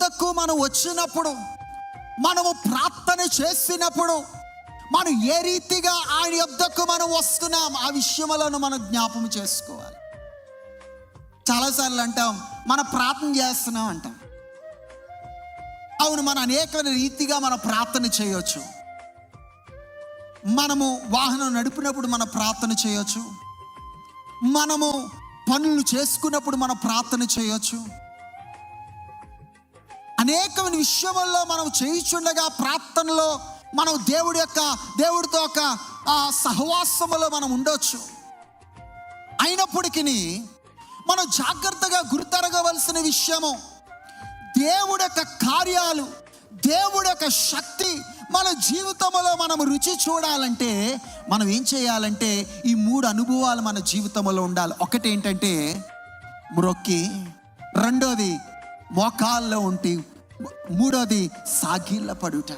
యొద్దకు మనం వచ్చినప్పుడు, మనము ప్రార్థన చేసినప్పుడు, మనం ఏ రీతిగా ఆయన యొద్దకు మనం వస్తున్నాం, ఆ విషయములను మనం జ్ఞాపకం చేసుకోవాలి. చాలాసార్లు అంటాం మనం ప్రార్థన చేస్తున్నాం అంటాం. అవును, మనం అనేకమైన రీతిగా మనం ప్రార్థన చేయొచ్చు. మనము వాహనం నడిపినప్పుడు మనం ప్రార్థన చేయొచ్చు, మనము పనులు చేసుకున్నప్పుడు మనం ప్రార్థన చేయొచ్చు. అనేకమైన విషయముల్లో మనం చేయుచుండగా ప్రార్థనలో మనం దేవుడితో ఒక సహవాసములో మనం ఉండొచ్చు. అయినప్పటికీ మనం జాగ్రత్తగా గుర్తెరగవలసిన విషయము, దేవుడి యొక్క కార్యాలు, దేవుడి యొక్క శక్తి మన జీవితంలో మనం రుచి చూడాలంటే మనం ఏం చేయాలంటే ఈ 3 అనుభవాలు మన జీవితంలో ఉండాలి. ఒకటి ఏంటంటే మ్రొక్కి, రెండోది మోకాల్లో ఉండి, మూడోది సాగిళ్ళ పడుట.